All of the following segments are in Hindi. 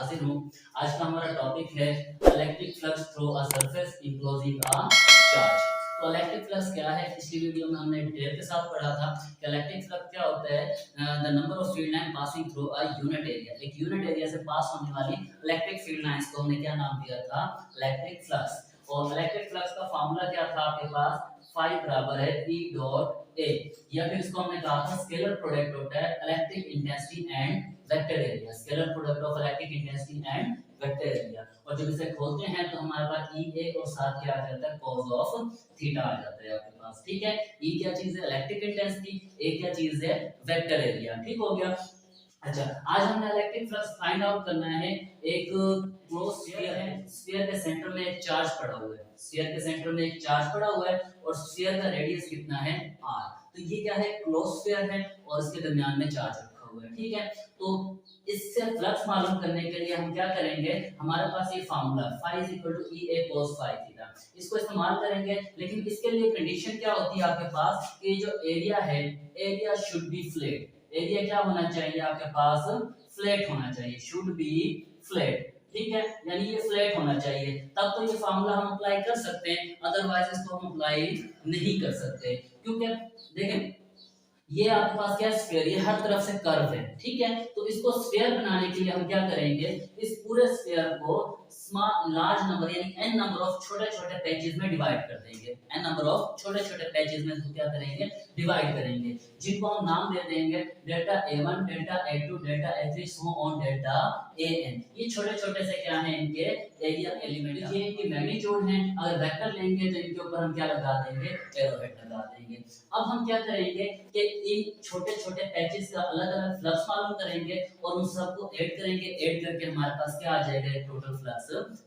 हाजिर हूँ। आज का हमारा टॉपिक है electric flux through a surface enclosing a charge. तो इलेक्ट्रिक फ्लक्स क्या है, पिछली वीडियो में हमने डिटेल के साथ पढ़ा था कि इलेक्ट्रिक फ्लक्स क्या होता है। The number of field line passing through a unit area, एक यूनिट एरिया से पास होने वाली इलेक्ट्रिक फील्ड लाइंस को हमने क्या नाम दिया था, इलेक्ट्रिक फ्लक्स। और इलेक्ट्रिक फ्लक्स का फार्मूला क्या था आपके पास, फाई बराबर है ई डॉट ए, या फिर इसको हमने कहा था स्केलर प्रोडक्ट होता है electric intensity and vector area, scalar product of electric intensity and vector area. और जब इसे खोलते हैं तो हमारे पास ई ए और साथ क्या आ जाता है, cos ऑफ थीटा आ जाता है आपके पास। ठीक है, ई क्या चीज है, इलेक्ट्रिक इंटेंसिटी, ए क्या चीज है, वेक्टर एरिया। ठीक हो गया। अच्छा, आज हमने इलेक्ट्रिक फ्लक्स फाइंड आउट करना है। एक क्लोज स्फीयर है, स्फीयर के सेंटर में एक चार्ज पड़ा हुआ है, स्फीयर के सेंटर में एक चार्ज पड़ा हुआ है और स्फीयर का रेडियस कितना है, r। तो ये क्या है, क्लोज स्फीयर है और इसके दरमियान में चार्ज रखा हुआ है। ठीक है, तो इससे फ्लक्स मालूम करने के लिए हम क्या करेंगे, हमारे पास ये formula phi = E A cos phi theta, इसको इस्तेमाल करेंगे। लेकिन इसके लिए कंडीशन क्या होती है आपके पास, कि जो एरिया है, area should be flat. Area क्या होना चाहिए आपके पास, फ्लैट होना चाहिए, शुड बी फ्लैट। ठीक है, यानी ये फ्लैट होना चाहिए, तब तो ये फार्मूला हम अप्लाई कर सकते हैं, अदरवाइज इसको हम अप्लाई नहीं कर सकते। क्योंकि देखें ये आपके पास क्या स्फीयर, ये हर तरफ से कर्व है। ठीक है, तो इसको स्फीयर बनाने के लिए हम क्या करेंगे, इस पूरे स्फीयर को लार्ज नंबर यानी n नंबर ऑफ छोटे छोटे पैचेस में डिवाइड कर देंगे। n नंबर ऑफ छोटे छोटे पैचेस में इसको क्या करेंगे, डिवाइड करेंगे, जिनको हम नाम दे देंगे delta a1, delta a2, delta a3, so on delta an। ये छोटे छोटे से क्या है, इनके एरिया एलिमेंट, ये इनकी मैग्नीट्यूड है। अगर वेक्टर लेंगे तो इनके ऊपर हम क्या लगा देंगे, एरोहेड लगा देंगे। अब हम क्या करेंगे कि इन छोटे छोटे पैचेस का अलग अलग फ्लक्स मालूम करेंगे और उन सबको ऐड करेंगे, ऐड करके हमारे पास क्या आ जाएगा, एक टोटल फ्लक्स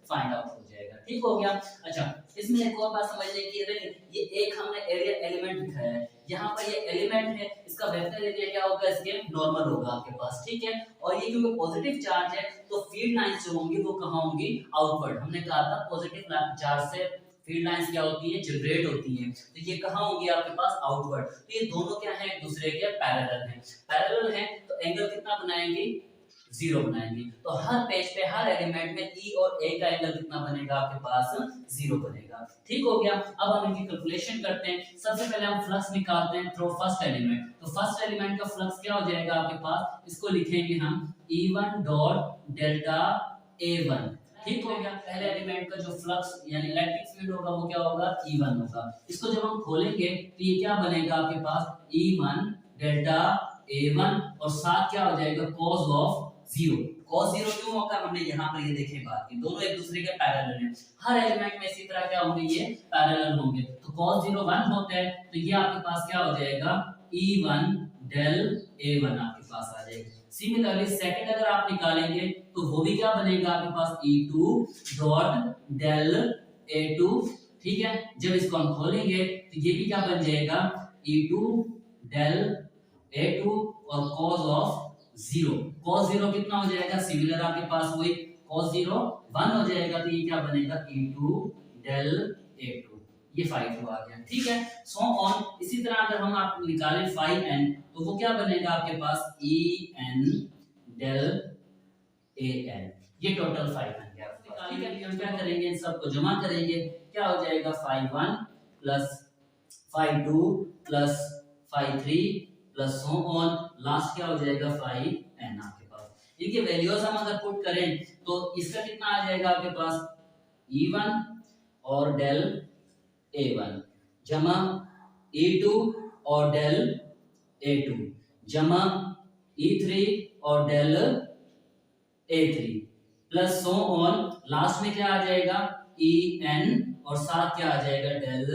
फाइंड आउट हो जाएगा। ठीक हो गया। अच्छा, इसमें एक और बात समझने की है, ये एक हमने एरिया एलिमेंट दिखाया है, यहाँ पर ये एलिमेंट है, इसका वेक्टर एरिया क्या होगा, इसके नॉर्मल होगा आपके पास। ठीक है, और ये क्योंकि पॉजिटिव चार्ज है तो फील्ड लाइंस जो होंगी वो कहाँ होंगी, आउटवर्ड। हमने कहा था पॉजिटिव चार्ज से फील्ड लाइंस क्या होती है, जनरेट होती हैं, तो ये कहाँ होंगी आपके पास, आउटवर्ड। तो ये दोनों क्या है, एक दूसरे के पैरेलल हैं। पैरेलल हैं तो एंगल कितना बनाएंगे, 0 बनाएंगे। तो हर पेज पे हर एलिमेंट में ई और ए का एंगल कितना बनेगा आपके पास, 0 बनेगा। ठीक हो गया। अब हम इनकी कैलकुलेशन करते हैं। सबसे पहले हम फ्लक्स निकालते हैं थ्रू फर्स्ट एलिमेंट। तो फर्स्ट एलिमेंट का फ्लक्स क्या हो जाएगा आपके पास, इसको लिखेंगे हम E1 डॉट डेल्टा A1। ठीक हो गया। पहले एलिमेंट का जो फ्लक्स यानी इलेक्ट्रिक फील्ड होगा वो क्या होगा, E1 होगा। इसको जब हम खोलेंगे तो ये क्या बनेगा आपके पास, E1 डेल्टा A1 और साथ क्या हो जाएगा, cos ऑफ 0। cos 0 क्यों होगा, हमने यहाँ पर ये देखें बात की, दोनों एक दूसरे के पैरेलल हैं। हर एलिमेंट में इसी तरह क्या होंगे, ये पैरेलल होंगे। तो cos 0 1 होता है, तो ये आपके पास क्या हो जाएगा, E1 डेल A1 आपके पास आ जाएगा। सिमिलरली सेकंड अगर आप निकालेंगे तो वो भी क्या बनेगा आपके पास, E2 डॉट डेल A2। ठीक है, जब इसको हम खोलेंगे तो ये भी क्या बन जाएगा, E2 डेल A2 और cos ऑफ 0। cos 0 कितना हो जाएगा, सिमिलर आपके पास वही cos 0 1 हो जाएगा, तो ये क्या बनेगा, E2 डेल A2। ये phi 2 आ गया। ठीक है, सो ऑन। इसी तरह अगर हम आप निकालें phi n तो वो क्या बनेगा आपके पास, En डेल An। ये टोटल phi बन गया। ठीक है, हम क्या करेंगे, इन सबको जमा करेंगे, क्या हो जाएगा, phi 1 plus phi 2 plus phi 3 plus so on, last क्या हो जाएगा, phi n आपके पास। इनके वैल्यूज हम अगर पुट करें तो इसका कितना आ जाएगा आपके पास, E1 और डेल A1 जमा E2 और डेल A2 जमा E3 और del A3 plus so on, last में क्या आ जाएगा, En और साथ क्या आ जाएगा, डेल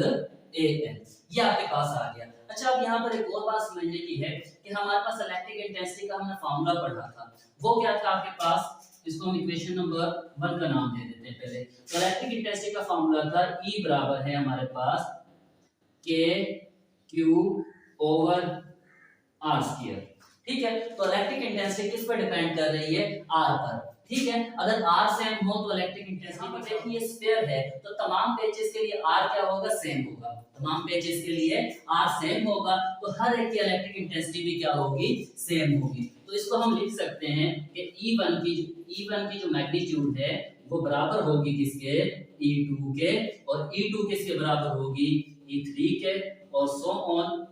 An। ये आपके पास आ गया। अच्छा, अब यहाँ पर एक और बात समझने की है कि हमारे पास इलेक्ट्रिक इंटेंसिटी का हमने फार्मूला पढ़ा था, वो क्या था आपके पास, इसको हम इक्वेशन नंबर 1 का नाम दे देते हैं पहले। तो इलेक्ट्रिक इंटेंसिटी का फार्मूला था E बराबर है हमारे पास K Q over R square. ठीक है, तो इलेक्ट्रिक इंटेंसिटी किस पर डिपेंड कर रही है, R पर। ठीक है, अगर R सेम हो तो इलेक्ट्रिक इंटेंसिटी पर देखिए स्फीयर है तो तमाम पेचेस के लिए R क्या होगा, सेम होगा। तमाम पेचेस के लिए R सेम होगा तो हर एक की इलेक्ट्रिक इंटेंसिटी भी क्या होगी, सेम होगी। तो इसको हम लिख सकते हैं कि E1 की जो मैग्नीट्यूड है वो बराबर होगी किसके, E2 के, और E2 किसके बराबर होगी, E3 के, और सो ऑन,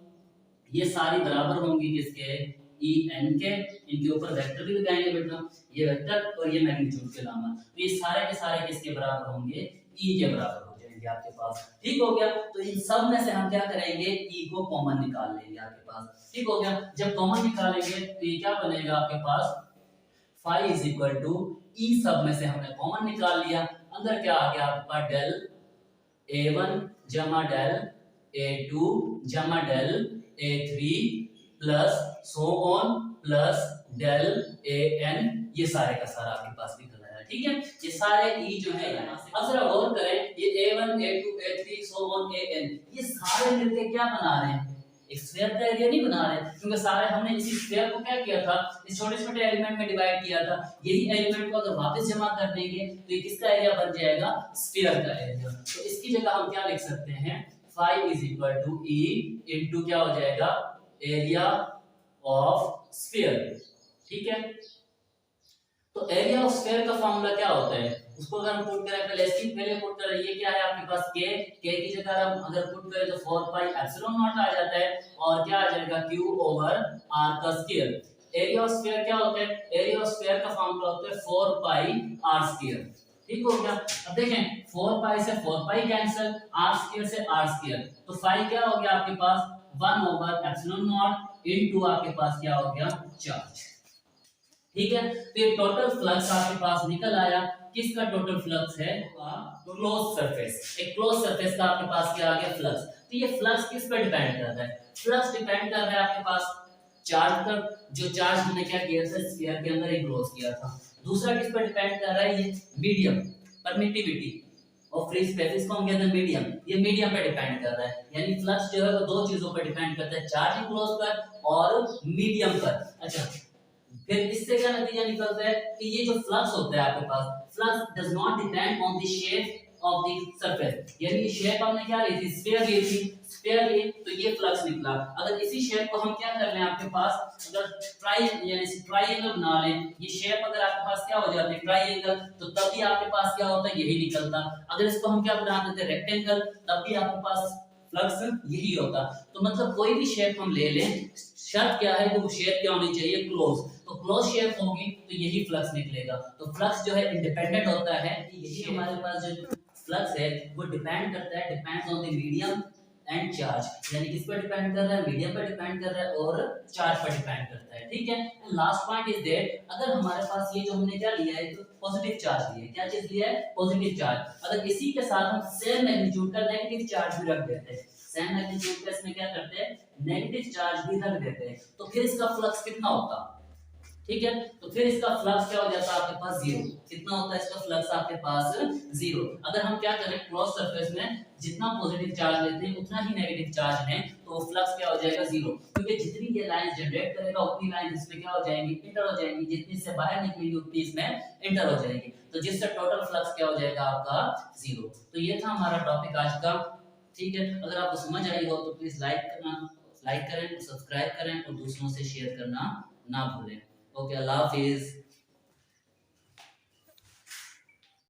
ये सारी बराबर होंगी किसके, En के। इनके ऊपर वेक्टर भी लगाएंगे बेटा, ये वेक्टर और ये मैग्नीट्यूड के नाम, तो ये सारे के सारे किसके बराबर होंगे, E के बराबर हो जाएंगे आपके पास। ठीक हो गया। तो इन सब में से हम क्या करेंगे, E को कॉमन निकाल लेंगे आपके पास। ठीक हो गया। जब कॉमन निकालेंगे तो ये क्या बनेगा आपके पास, phi is equal to E, सब में से हमने कॉमन निकाल लिया, अंदर क्या आ गया आपके पास, डेल A1 जमा डेल A2 जमा del A3 plus so on plus del AN, ये सारे का सारा आपके पास निकल आया। ठीक है, ये सारे E जो है यहाँ से, अब जरा गौर करें, ये A1 A2 A3 so on AN, ये सारे मिलके क्या बना रहे हैं, एक स्फीयर का एरिया नहीं बना रहे, क्योंकि सारे हमने इसी स्फीयर को क्या किया था, इस छोटे-छोटे एलिमेंट में डिवाइड किया था। यही एलिमेंट को अगर वापस जमा कर देंगे तो ये किसका एरिया बन जाएगा, स्फीयर का एरिया। तो इसकी जगह हम क्या लिख सकते हैं, phi is equal to E into क्या हो जाएगा, एरिया ऑफ स्फीयर। ठीक है, तो एरिया ऑफ स्फीयर का फार्मूला क्या होता है, उसको अगर हम पुट करें, पहले पुट करें, ये क्या है आपके पास k की जगह हम अगर पुट करें तो 4 पाई एप्सिलॉन नॉट आ जाता है, और क्या आ जाएगा, q ओवर r का स्क्वायर। एरिया ऑफ स्फीयर क्या होता है, एरिया ऑफ स्फीयर का फार्मूला होता है 4 पाई r स्क्वायर। ठीक हो गया। अब देखें 4 पाई से 4 पाई कैंसिल, r स्क्वायर से r स्क्वायर, तो phi क्या हो गया आपके पास, 1 ओवर एप्सिलॉन नॉट इनटू आपके पास क्या हो गया, चार्ज। ठीक है, तो ये टोटल फ्लक्स आपके पास निकल आया। किसका टोटल फ्लक्स है, क्लोज सरफेस, एक क्लोज सरफेस का आपके पास क्या आ गया, फ्लक्स। तो ये फ्लक्स किस पर डिपेंड करता है, फ्लक्स डिपेंड कर रहा है आपके पास चार्ज पर, जो चार्ज हमने क्या किया था, स्फीयर के अंदर एनक्लोज किया था। दूसरा किस पर डिपेंड कर रहा है, ये मीडियम, परमिटिविटी और फ्री स्पेस, इसको हम कहते हैं मीडियम, ये मीडियम पे डिपेंड कर रहा है। यानी फ्लक्स जो है वो दो चीजों पर डिपेंड करता है, चार्ज एनक्लोज पर और मीडियम पर। अच्छा, फिर इससे क्या नतीजा निकलता है कि ये जो फ्लक्स होता है आपके पास, flux does not depend on the shape of the surface, यानी शेप हमने क्या ली थी, स्फीयर ली थी, स्फीयर ली तो ये फ्लक्स निकला। अगर इसी शेप को हम क्या कर लें आपके पास, अगर ट्रायंगल बना लें, ये शेप अगर आपके पास क्या हो जाती है, ट्रायंगल, तो तब भी आपके पास क्या होता है, यही निकलता। अगर इसको हम क्या बना देते, रेक्टेंगल, तब भी आपके पास फ्लक्स यही होता। तो मतलब कोई भी शेप हम ले लें, शर्त क्या है कि वो शेप क्या होनी चाहिए, क्लोज। तो क्लोज शेप होगी तो यही फ्लक्स निकलेगा। तो फ्लक्स जो है इंडिपेंडेंट होता है, यही हमारे पास जो फ्लक्स है वो डिपेंड करता है, depends on the medium and charge, यानी किस पर डिपेंड कर रहा है, मीडियम पर डिपेंड कर रहा है और चार्ज पर डिपेंड करता है। ठीक है, लास्ट पॉइंट इज दैट, अगर हमारे पास ये जो हमने क्या लिया है, तो पॉजिटिव चार्ज लिया है, क्या चीज लिया है, पॉजिटिव चार्ज, अगर इसी के साथ हम सेम मैग्नीट्यूड का नेगेटिव चार्ज भी रख देते हैं, सेम मैग्नीट्यूड का इसमें क्या करते हैं, नेगेटिव चार्ज भी रख देते हैं, तो फिर इसका फ्लक्स कितना होता, ठीक है, तो फिर इसका फ्लक्स क्या हो जाता है आपके पास, जीरो। कितना होता है इसका फ्लक्स आपके पास, जीरो। अगर हम क्या करें, क्रॉस सरफेस में जितना पॉजिटिव चार्ज लेते हैं उतना ही नेगेटिव चार्ज लें, तो फ्लक्स क्या हो जाएगा, जीरो, क्योंकि जितनी ये लाइन जनरेट करेगा उतनी लाइन इसमें क्या हो जाएंगी, इंटर हो जाएंगी, जितनी से बाहर निकलेगी उतनी इसमें इंटर हो जाएगी, तो जिससे टोटल फ्लक्स क्या हो जाएगा आपका, जीरो। तो ये था हमारा टॉपिक आज का। ठीक है, अगर आपको समझ आई हो तो प्लीज लाइक करें, सब्सक्राइब करें और दूसरों से शेयर करना ना भूलें। ओके, अल्लाह हाफिज।